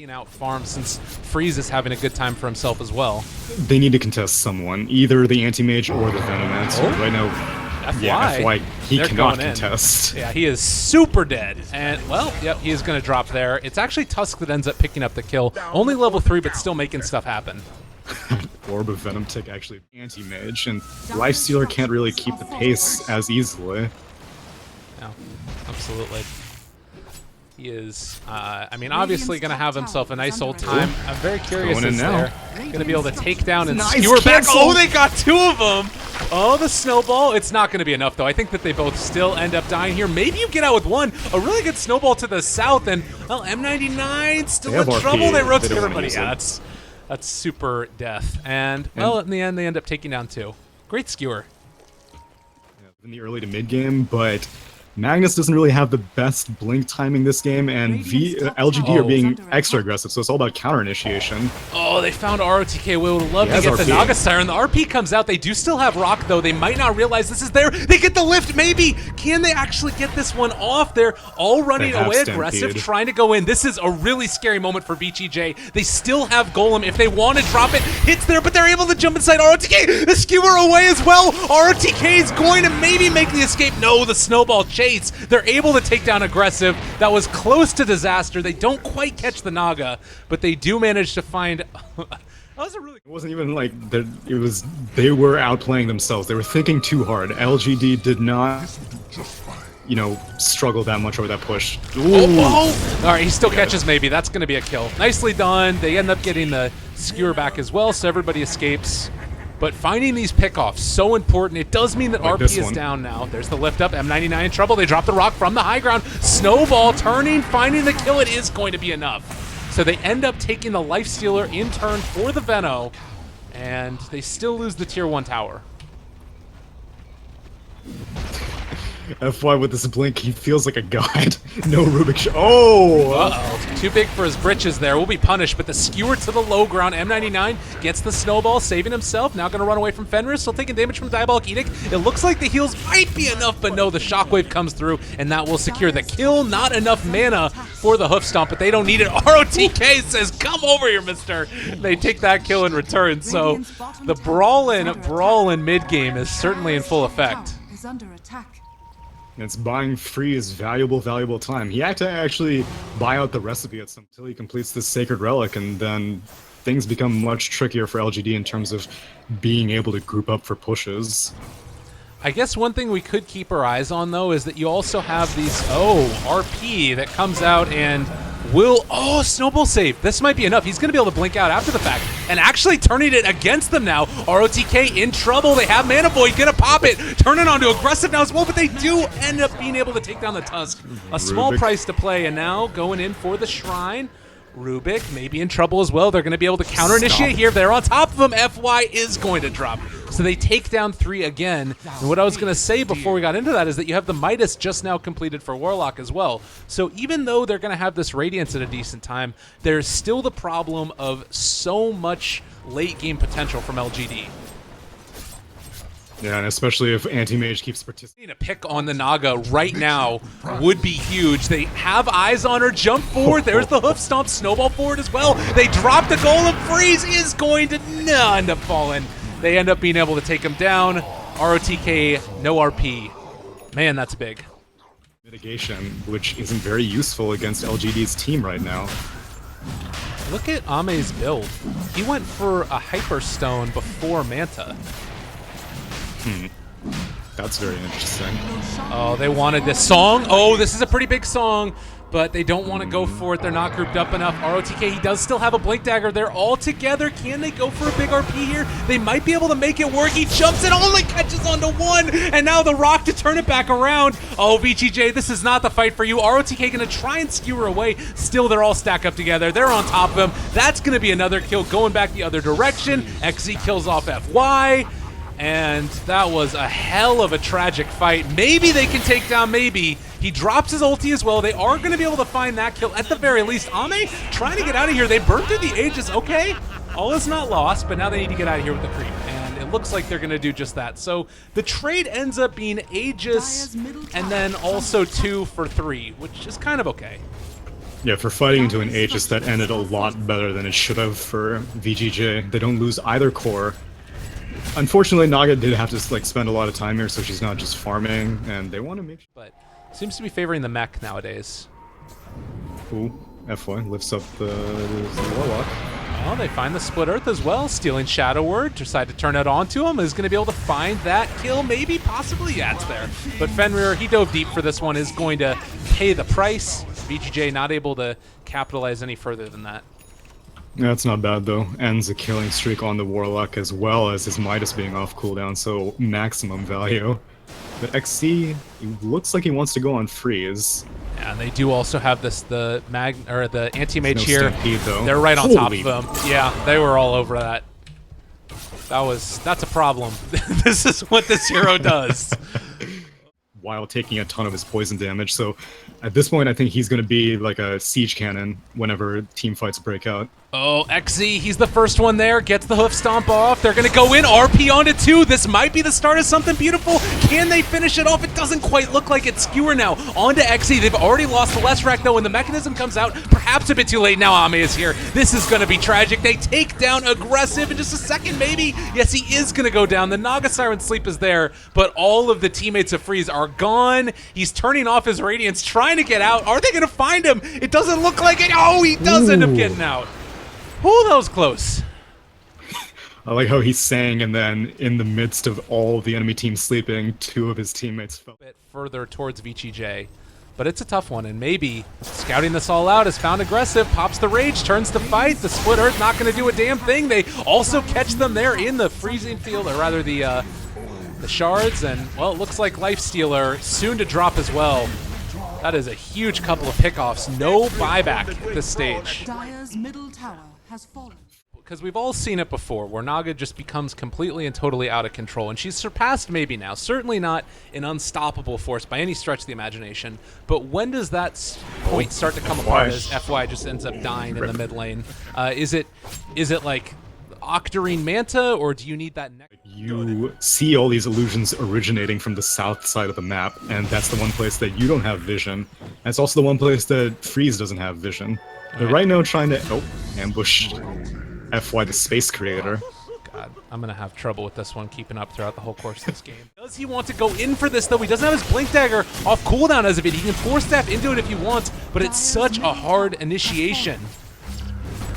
clean out farm since Freeze is having a good time for himself as well. They need to contest someone, either the Anti-Mage or the Venomancer. Oh. Right now, FY. yeah, FY, he They're cannot going in. contest. Yeah, he is super dead. And, well, yep, he is going to drop there. It's actually Tusk that ends up picking up the kill. Only level 3, but still making stuff happen. Orb of Venom Tick actually Anti-Mage, and Lifestealer can't really keep the pace as easily. Yeah, absolutely. He is, I mean, obviously going to have himself a nice old time. I'm very curious Going in as now. they're going to be able to take down and Nice skewer back. cancel. Oh, they got 2 of them. Oh, the snowball. It's not going to be enough, though. I think that they both still end up dying here. Maybe you get out with 1. A really good snowball to the south, and, well, M99 still in RP. trouble. They rotate They don't everybody. use Yeah, it. that's super death. And, well, in the end, they end up taking down 2. Great skewer. In the early to mid game, but Magnus doesn't really have the best blink timing this game, and LGD are being extra aggressive, so it's all about counter initiation. Oh, they found ROTK. We would love He to has get the RP. Naga Siren. The RP comes out. They do still have Rock, though. They might not realize this is there. They get the lift, maybe. Can they actually get this one off? They're all running They have away aggressive, Stampede. trying to go in. This is a really scary moment for VGJ. They still have Golem. If they want to drop it, hits there, but they're able to jump inside ROTK. The skewer away as well. ROTK is going to maybe make the escape. No, the snowball chase. They're able to take down Aggressive. That was close to disaster. They don't quite catch the Naga, but they do manage to find... That was a really... It wasn't even like they were outplaying themselves. They were thinking too hard. LGD did not, you know, struggle that much over that push. Oh! All right, he still catches maybe. That's going to be a kill. Nicely done. They end up getting the skewer back as well, so everybody escapes. But finding these pickoffs, so important. It does mean that Like RP this is one. down now. There's the lift up. M99 in trouble. They drop the rock from the high ground. Snowball turning, finding the kill. It is going to be enough. So they end up taking the Lifestealer in turn for the Veno, and they still lose the tier 1 tower. FY with this blink, he feels like a god. No Rubik shot. Oh! Uh-oh. Too big for his britches there. Will be punished, but the skewer to the low ground. M99 gets the snowball, saving himself. Now going to run away from Fenris. Still taking damage from Diabolic Edict. It looks like the heals might be enough, but no, the shockwave comes through, and that will secure the kill. Not enough mana for the hoof stomp, but they don't need it. ROTK says, come over here, mister. They take that kill in return. So the brawl in mid-game is certainly in full effect. Is under attack. It's buying Freeze valuable time. He had to actually buy out the recipe until he completes this Sacred Relic, and then things become much trickier for LGD in terms of being able to group up for pushes. I guess one thing we could keep our eyes on, though, is that you also have these, RP that comes out and will, snowball save. This might be enough. He's going to be able to blink out after the fact and actually turning it against them now. ROTK in trouble. They have Mana Void, going to pop it, turn it onto Aggressive now as well, but they do end up being able to take down the Tusk. A small Rubik. price to play, and now going in for the Shrine. Rubik may be in trouble as well. They're going to be able to counter-initiate here. They're on top of him. FY is going to drop. So they take down 3 again. And what I was going to say before we got into that is that you have the Midas just now completed for Warlock as well. So even though they're going to have this Radiance at a decent time, there's still the problem of so much late-game potential from LGD. Yeah, and especially if Anti-Mage keeps participating. A pick on the Naga right now would be huge. They have eyes on her. Jump forward. There's the hoof stomp. Snowball forward as well. They drop the Golem. Freeze is going to end up falling. They end up being able to take him down. ROTK, no RP. Man, that's big. Mitigation, which isn't very useful against LGD's team right now. Look at Ame's build. He went for a Hyperstone before Manta. That's very interesting. Oh, they wanted this song. Oh, this is a pretty big song, but they don't want to go for it. They're not grouped up enough. ROTK, he does still have a Blink Dagger. They're all together. Can they go for a big RP here? They might be able to make it work. He jumps and only catches onto 1, and now the rock to turn it back around. Oh, VGJ, this is not the fight for you. ROTK going to try and skewer away. Still, they're all stacked up together. They're on top of him. That's going to be another kill going back the other direction. XZ kills off FY. And that was a hell of a tragic fight. Maybe they can take down Maybe. He drops his ulti as well. They are going to be able to find that kill at the very least. Ame trying to get out of here. They burned through the Aegis. Okay, all is not lost, but now they need to get out of here with the creep. And it looks like they're going to do just that. So the trade ends up being Aegis and then also 2 for 3, which is kind of okay. Yeah, for fighting into an Aegis, that ended a lot better than it should have for VGJ. They don't lose either core. Unfortunately, Naga did have to like spend a lot of time here, so she's not just farming, and they want to make sure. But seems to be favoring the mech nowadays. Ooh, FY lifts up the Warlock. Oh, they find the Split Earth as well, stealing Shadow Word, decide to turn it onto him, is going to be able to find that kill, maybe, possibly, yeah, it's there. But Fenrir, he dove deep for this one, is going to pay the price. VGJ not able to capitalize any further than that. That's not bad though. Ends a killing streak on the Warlock as well as his Midas being off cooldown, so maximum value. But XC, he looks like he wants to go on freeze. Yeah, and they do also have this the anti-mage No here. Stampede, though. They're right on top Holy. of them. Yeah, they were all over that. That's a problem. This is what this hero does. While taking a ton of his poison damage, so at this point I think he's going to be like a siege cannon whenever team fights break out. Oh, XZ, he's the first one there, gets the hoof stomp off. They're gonna go in, RP onto 2. This might be the start of something beautiful. Can they finish it off? It doesn't quite look like it. Skewer now onto XZ. They've already lost the last rack though, when the mechanism comes out, perhaps a bit too late. Now Ame is here. This is gonna be tragic. They take down Aggressive in just a second, maybe. Yes, he is gonna go down. The Naga Siren Sleep is there, but all of the teammates of Freeze are gone. He's turning off his Radiance, trying to get out. Are they gonna find him? It doesn't look like it. Oh, he does end up getting out. Ooh, that was close. I like how he's saying, and then in the midst of all the enemy team sleeping, 2 of his teammates fell. A bit further towards VGJ, but it's a tough one, and maybe scouting this all out has found Aggressive, pops the rage, turns to fight. The Split Earth not going to do a damn thing. They also catch them there in the freezing field, or rather the shards, and well, it looks like Lifestealer soon to drop as well. That is a huge couple of pickoffs. No buyback at this stage. Dire's middle tower has fallen. Because we've all seen it before, where Naga just becomes completely and totally out of control, and she's surpassed Maybe now. Certainly not an unstoppable force by any stretch of the imagination, but when does that point start to come apart as FY just ends up dying in the mid lane? Is it like Octarine Manta, or do you need that next? You see all these illusions originating from the south side of the map, and that's the one place that you don't have vision. And it's also the one place that Freeze doesn't have vision. They're right now trying to ambush FY the Space Creator. God, I'm gonna have trouble with this one keeping up throughout the whole course of this game. Does he want to go in for this though? He doesn't have his Blink Dagger off cooldown as of it. He can force staff into it if he wants, but it's such a hard initiation.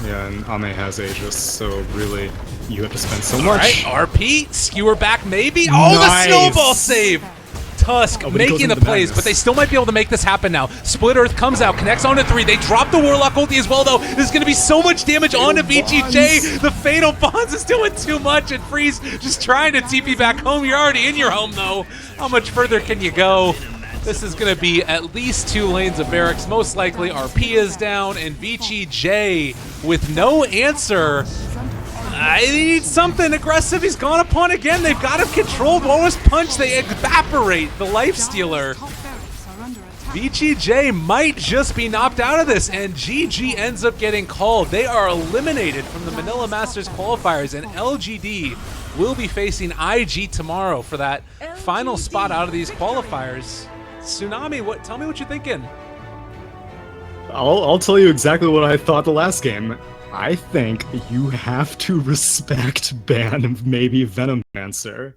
Yeah, and Ame has Aegis, so really you have to spend so All much. right, RP, skewer back maybe. Oh, Nice. the snowball save! Tusk but he goes making the into plays, madness. but they still might be able to make this happen now. Split Earth comes out, connects onto 3. They drop the Warlock ulti as well, though. There's going to be so much damage onto VGJ. The Fatal Bonds is doing too much, and Freeze just trying to TP back home. You're already in your home, though. How much further can you go? This is going to be at least 2 lanes of barracks. Most likely RP is down, and VGJ with no answer. I need something aggressive. He's gone upon again. They've got him controlled. What was punch? They evaporate the Lifestealer. Top barracks are under attack. VGJ might just be knocked out of this, and GG ends up getting called. They are eliminated from the Manila Masters qualifiers, and LGD will be facing IG tomorrow for that final spot out of these qualifiers. Tsunami, tell me what you're thinking. I'll tell you exactly what I thought the last game. I think you have to respect ban Maybe Venomancer.